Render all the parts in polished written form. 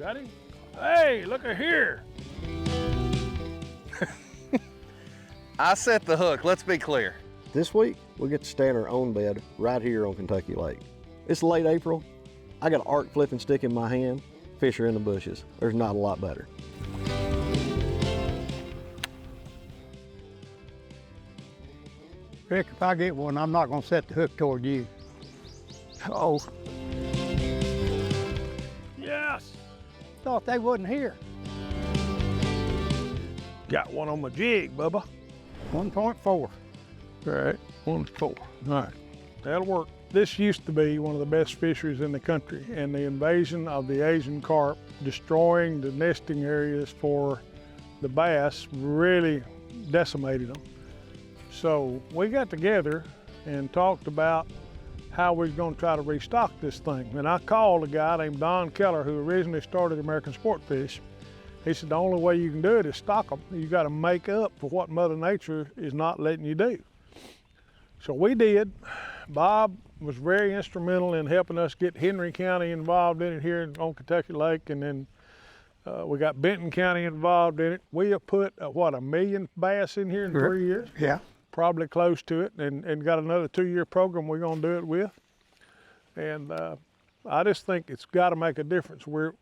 got him? Hey, look at here. I set the hook, let's be clear. This week, we get to stay in our own bed right here on Kentucky Lake. It's late April. I got an arc flipping stick in my hand. Fish are in the bushes. There's not a lot better. Rick, if I get one, I'm not gonna set the hook toward you. Oh, Yes. thought they wasn't here. Got one on my jig, Bubba. 1.4. All right, 1-4. All right, that'll work. This used to be one of the best fisheries in the country, and the invasion of the Asian carp, destroying the nesting areas for the bass, really decimated them. So we got together and talked about how we was going to try to restock this thing. And I called a guy named Don Keller, who originally started American Sport Fish. He said the only way you can do it is stock them. You got to make up for what Mother Nature is not letting you do. So we did. Bob was very instrumental in helping us get Henry County involved in it here on Kentucky Lake, and then we got Benton County involved in it. We have put, what, 1 million bass in here in 3 years? Yeah. Probably close to it, and got another 2-year program we're gonna do it with. And I just think it's gotta make a difference. We're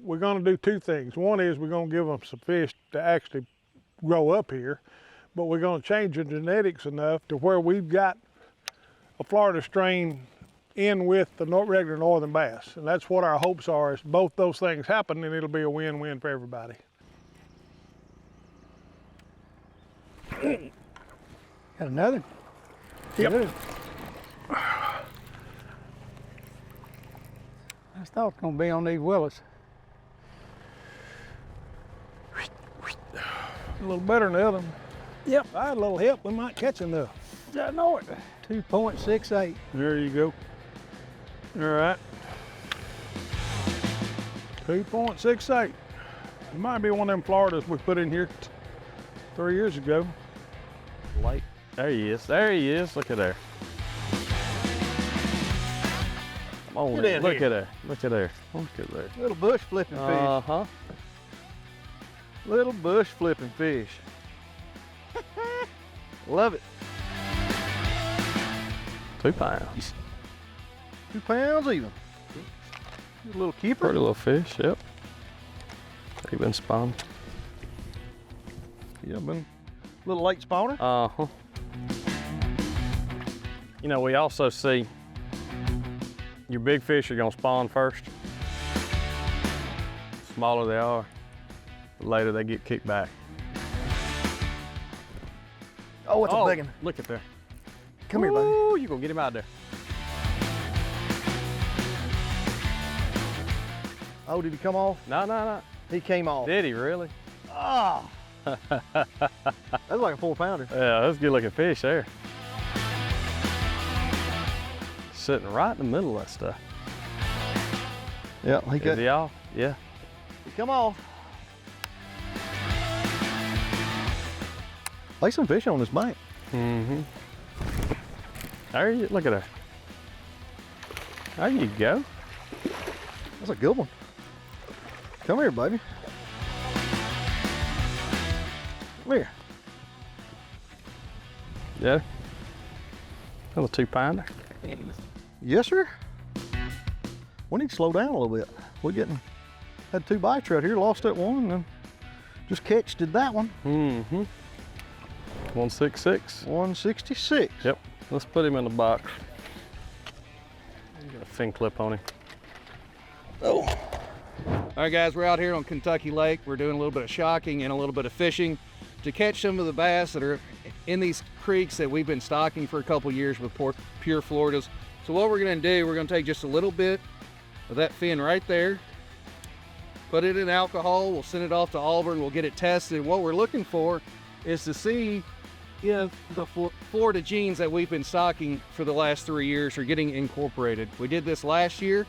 gonna do 2 things. One is we're gonna give them some fish to actually grow up here, but we're gonna change the genetics enough to where we've got a Florida strain in with the regular northern bass. And that's what our hopes are, is both those things happen, and it'll be a win-win for everybody. Got another? Yep. Good. I thought it was gonna be on these willows. A little better than the other one. Yep, I had a little help. We might catch enough. I know it. 2.68. There you go. All right. 2.68. It might be one of them Floridas we put in here 3 years ago. Lake. There he is. There he is. Look at there. Come on. Get in Look here. at there. Look at there. Look at there. Little bush flipping fish. Uh-huh. Little bush flipping fish. Love it. 2 pounds. 2 pounds even. A little keeper. Pretty little fish, yep. He been spawned. Yeah, been a little late spawner. Uh-huh. You know, we also see your big fish are gonna spawn first. The smaller they are, the later they get kicked back. Oh, it's a big one. Look at there. Come here, buddy. Ooh, you gonna get him out there. Oh, did he come off? No, no, no. He came off. Did he really? Oh. That's like a 4-pounder. Yeah, that's a good looking fish there. Sitting right in the middle of that stuff. Yeah, he Is he off? Yeah. He come off. Lay some fish on this bank. Mm-hmm. There you, look at her. There you go. That's a good one. Come here, baby. Come here. Yeah. Another 2-pounder. Yes, sir. We need to slow down a little bit. Had 2 bites right here, lost that one, and then just catched that one. Mm-hmm. 166. 166. Yep. Let's put him in the box. Got a fin clip on him. All right, guys, we're out here on Kentucky Lake. We're doing a little bit of shocking and a little bit of fishing to catch some of the bass that are in these creeks that we've been stocking for a couple years with pure Floridas. So what we're gonna do, we're gonna take just a little bit of that fin right there, put it in alcohol, we'll send it off to Auburn, we'll get it tested. What we're looking for is to see if the Florida genes that we've been stocking for the last 3 years are getting incorporated. We did this last year,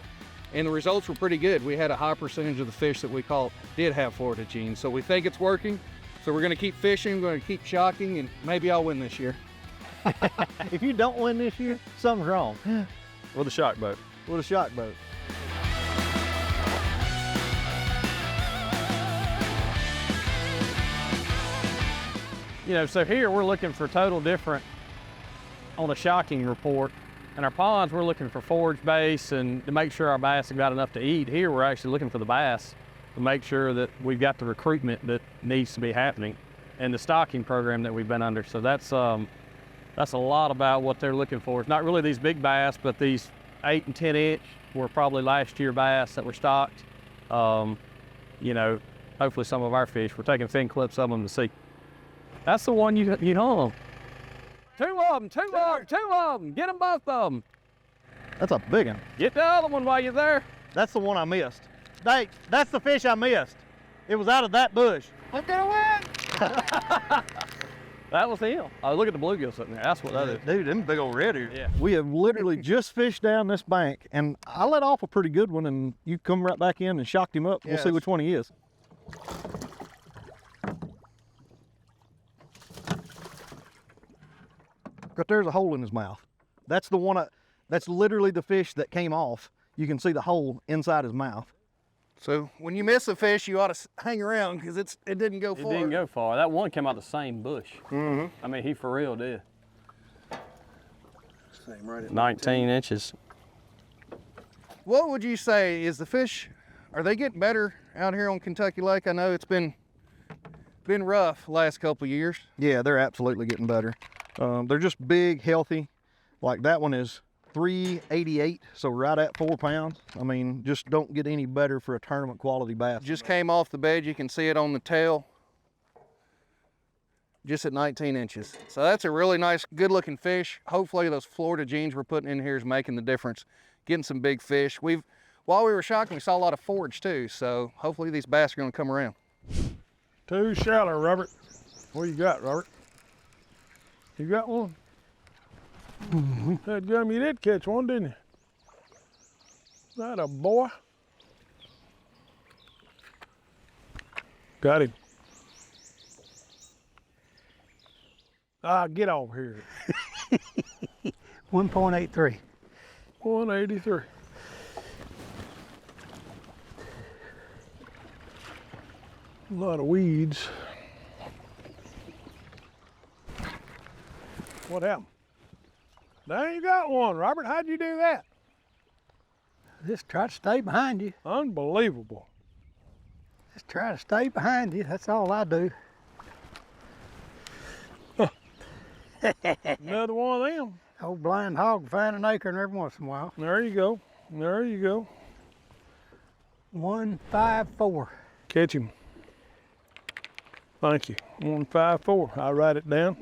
and the results were pretty good. We had a high percentage of the fish that we caught did have Florida genes, so we think it's working. So we're gonna keep fishing, we're gonna keep shocking, and maybe I'll win this year. If you don't win this year, something's wrong. With a shock boat. With a shock boat. You know, so here we're looking for total different on a shocking report. And our ponds, we're looking for forage base and to make sure our bass have got enough to eat. Here, we're actually looking for the bass to make sure that we've got the recruitment that needs to be happening and the stocking program that we've been under. So that's a lot about what they're looking for. It's not really these big bass, but these 8 and 10 inch were probably last year bass that were stocked. You know, hopefully some of our fish, we're taking fin clips of them to see. That's the one you hung. Two of them, get them both of them. That's a big one. Get the other one while you're there. That's the one I missed. Nate, that's the fish I missed. It was out of that bush. Look at That was him. Oh, look at the bluegill sitting there. That's what that is. Dude, them big old red ears. Yeah. We have literally just fished down this bank, and I let off a pretty good one, and you come right back in and shocked him up. We'll see which one he is. But there's a hole in his mouth. That's the one. That's literally the fish that came off. You can see the hole inside his mouth. So when you miss a fish, you ought to hang around because it didn't go far. It didn't go far. That one came out the same bush. Mm-hmm. I mean, he for real did. Same right at 19 inches. What would you say is the fish, are they getting better out here on Kentucky Lake? I know it's been rough last couple of years. Yeah, they're absolutely getting better. They're just big, healthy. Like that one is 388, so right at 4 pounds. I mean, just don't get any better for a tournament quality bass. Just came off the bed, you can see it on the tail. Just at 19 inches. So that's a really nice, good looking fish. Hopefully those Florida genes we're putting in here is making the difference. Getting some big fish. While we were shocking, we saw a lot of forage too, so hopefully these bass are gonna come around. Too shallow, Robert. What you got, Robert? You got one? That gum, you did catch one, didn't you? That a boy. Got him. Ah, get over here. 1.83. 183. A lot of weeds. What happened? There you got one, Robert. How'd you do that? Just try to stay behind you. Unbelievable. Just try to stay behind you. That's all I do. Another one of them. Old blind hog find an acorn every once in a while. There you go. There you go. 154. Catch him. Thank you. 154. I'll write it down.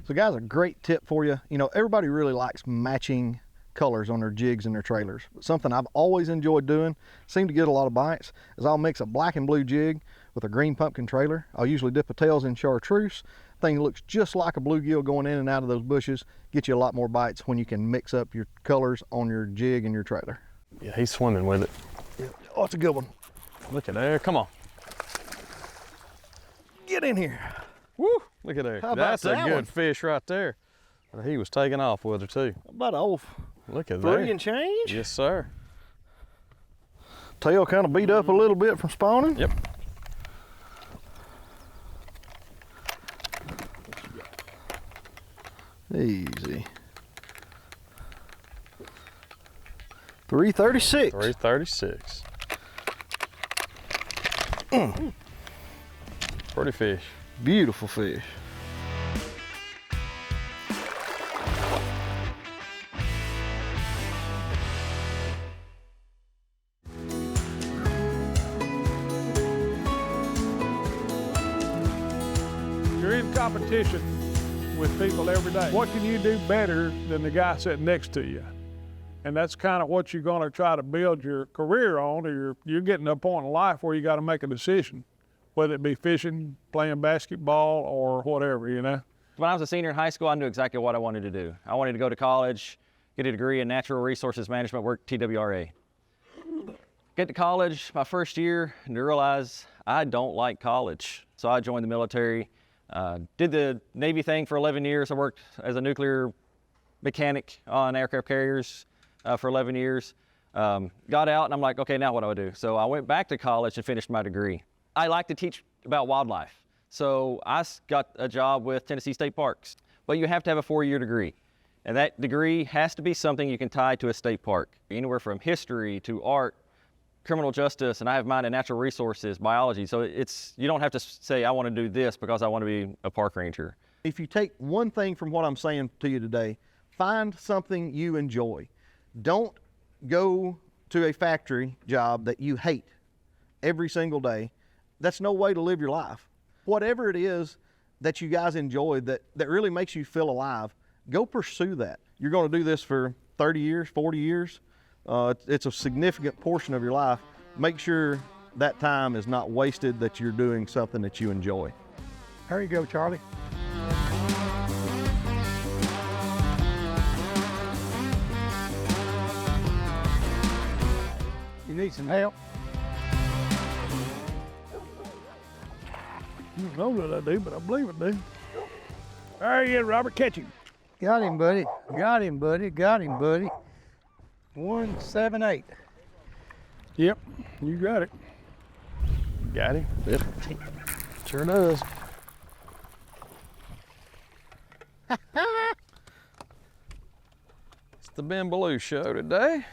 So guys, a great tip for you. You know, everybody really likes matching colors on their jigs and their trailers. But something I've always enjoyed doing, seem to get a lot of bites, is I'll mix a black and blue jig with a green pumpkin trailer. I'll usually dip a tails in chartreuse. Thing looks just like a bluegill going in and out of those bushes. Get you a lot more bites when you can mix up your colors on your jig and your trailer. Yeah, he's swimming with it. Yeah. Oh, it's a good one. Look at there, come on. Get in here. Woo, look at there. How about That's a that good one? fish right there. He was taking off with her too. About off. Look at 3 there. and change? Yes, sir. Tail kind of beat up a little bit from spawning. Yep. Easy. 336. 336. Pretty fish. Beautiful fish. You're in competition with people every day. What can you do better than the guy sitting next to you? And that's kind of what you're going to try to build your career on, or you're getting to a point in life where you got to make a decision, whether it be fishing, playing basketball, or whatever, you know? When I was a senior in high school, I knew exactly what I wanted to do. I wanted to go to college, get a degree in natural resources management, work TWRA. Get to college my first year and realize I don't like college. So I joined the military, did the Navy thing for 11 years. I worked as a nuclear mechanic on aircraft carriers for 11 years. Got out and I'm like, okay, now what do I do? So I went back to college and finished my degree. I like to teach about wildlife. So got a job with Tennessee State Parks, but you have to have a 4-year degree. And that degree has to be something you can tie to a state park. Anywhere from history to art, criminal justice, and I have mine in natural resources, biology. So you don't have to say, I want to do this because I want to be a park ranger. If you take one thing from what I'm saying to you today, find something you enjoy. Don't go to a factory job that you hate every single day. That's no way to live your life. Whatever it is that you guys enjoy that really makes you feel alive, go pursue that. You're going to do this for 30 years, 40 years. It's a significant portion of your life. Make sure that time is not wasted, that you're doing something that you enjoy. There you go, Charlie. You need some help? I don't know that I do, but I believe it do. There he is, Robert. Catch him. Got him, buddy. Got him, buddy. Got him, buddy. 178. Yep, you got it. Got him? Yep. Sure does. It's the Ben Ballou show today.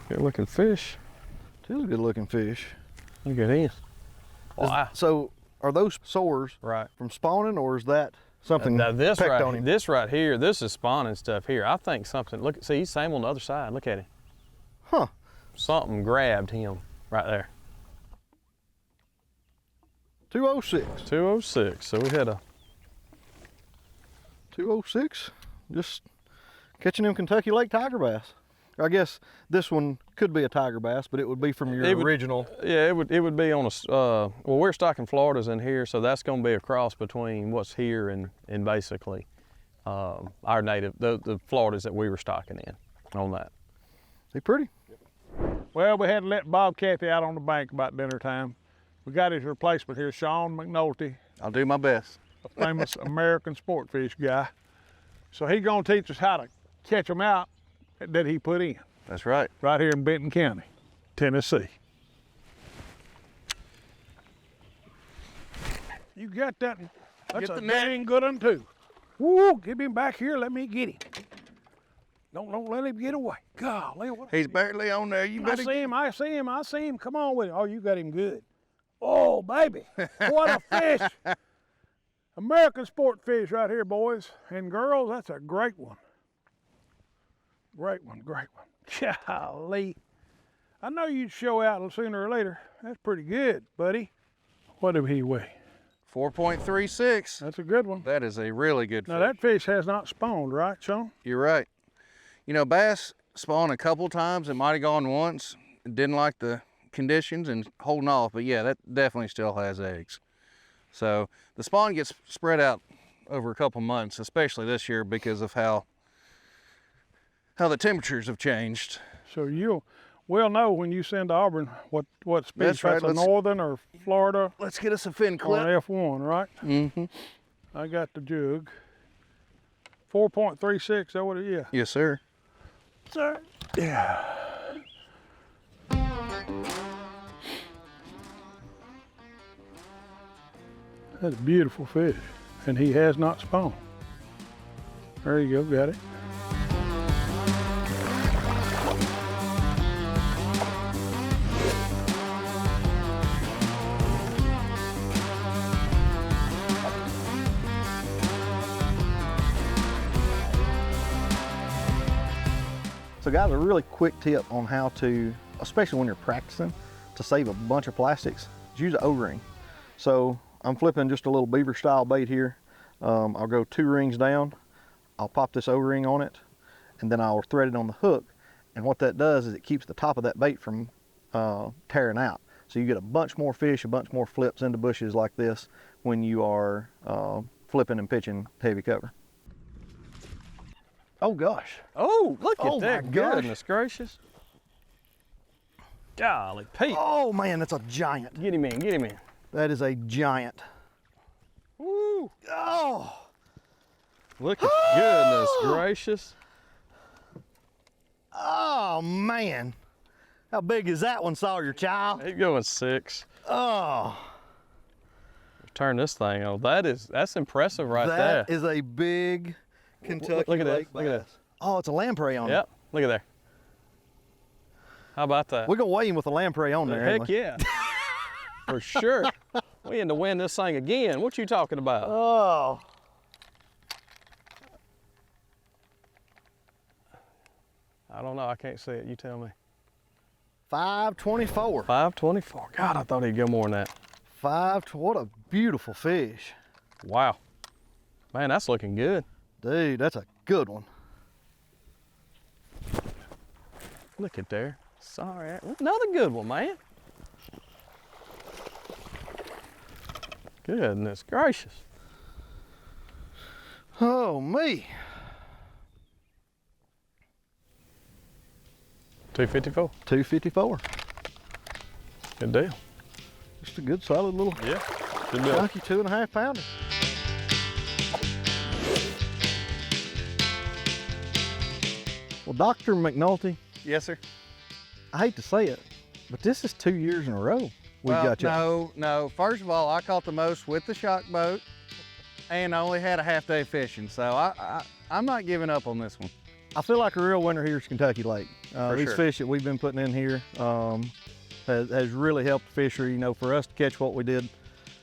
Good looking fish. Still a good looking fish. Look at him. Wow. So are those sores Right. from spawning, or is that something Now this pecked right, on him? this right here, this is spawning stuff here. I think something, look, see, he's same on the other side. Look at him. Huh. Something grabbed him right there. 206. 206, so we had a, 206. Just catching them Kentucky Lake tiger bass. I guess this one could be a tiger bass, but it would be from your It would- original. yeah, it would be on a, well, we're stocking Floridas in here, so that's gonna be a cross between what's here and basically our native, the Floridas that we were stocking in on that. They pretty. Well, we had to let Bob Cathy out on the bank about dinner time. We got his replacement here, Sean McNulty, I'll do my best. a famous American sport fish guy. So he's gonna teach us how to catch them out that he put in, That's right. right here in Benton County, Tennessee. You got that? That's Get a the net. dang good one too. Woo, give him back here, let me get him. Don't let him get away. Golly, what He's barely on there. You I better. see him, I see him, I see him. Come on with him. Oh, you got him good. Oh, baby, what a fish. American sport fish right here, boys and girls. That's a great one. Great one, great one. Golly. I know you'd show out sooner or later. That's pretty good, buddy. What did he weigh? 4.36. That's a good one. That is a really good Now fish. that fish has not spawned, right, Sean? You're right. You know, bass spawn a couple times. It might have gone once. Didn't like the conditions and holding off, but yeah, that definitely still has eggs. So the spawn gets spread out over a couple months, especially this year because of how the temperatures have changed. So we'll know when you send to Auburn what species. That's right. That's a Let's- northern or Florida Let's get us a fin on clip. F1, right? Mm-hmm. I got the jug. 4.36, that what it is? Yes, sir. Sir. Yeah. That's a beautiful fish, and he has not spawned. There you go, got it. So guys, a really quick tip on how to, especially when you're practicing, to save a bunch of plastics, is use an O-ring. So I'm flipping just a little beaver style bait here. I'll go 2 rings down. I'll pop this O-ring on it, and then I'll thread it on the hook. And what that does is it keeps the top of that bait from tearing out. So you get a bunch more fish, a bunch more flips into bushes like this when you are flipping and pitching heavy cover. Oh gosh. Oh, look at Oh, that, my gosh. goodness gracious. Golly, Pete. Oh man, that's a giant. Get him in, get him in. That is a giant. Woo. Oh, Look at goodness gracious. oh man. How big is that one, Sawyer, child? He's going 6. Oh, turn this thing on. That's impressive right there. That is a big Kentucky Look at lake that. Look at bass. Oh, it's a lamprey on Yep, look at there. How about that? it. We're gonna weigh him with a lamprey on there. ain't Heck we? yeah. For sure. We in to win this thing again. What you talking about? Oh. I don't know. I can't see it. You tell me. 524. 524. God, I thought he'd go more than that. What a beautiful fish. Wow. Man, that's looking good. Dude, that's a good one. Look at there. Sorry. Another good one, man. Goodness gracious. Oh, me. 254. 254. Good deal. Just a good solid little Yeah. Good deal. chunky 2.5 pounder. Well, Dr. McNulty, Yes, sir. I hate to say it, but this is 2 years in a row we've got you. No. First of all, I caught the most with the shock boat, and I only had a half day fishing, so I'm not giving up on this one. I feel like a real winner here is Kentucky Lake. These sure. fish that we've been putting in here has really helped the fishery. You know, for us to catch what we did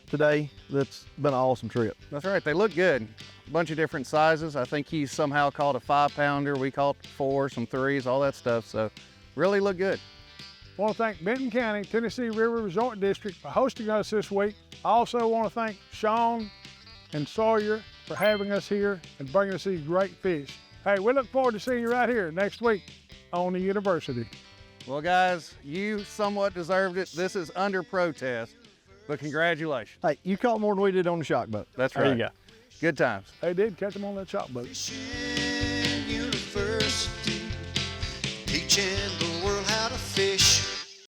today, that's been an awesome trip. That's right. They look good. A bunch of different sizes. I think he somehow caught a 5-pounder. We caught 4, some 3s, all that stuff. So really look good. I want to thank Benton County, Tennessee River Resort District for hosting us this week. I also want to thank Sean and Sawyer for having us here and bringing us these great fish. Hey, we look forward to seeing you right here next week on the university. Well, guys, you somewhat deserved it. This is under protest, but congratulations. Hey, you caught more than we did on the shock boat. That's right. There you go. Good times. They did catch them on that chop boat. Fishing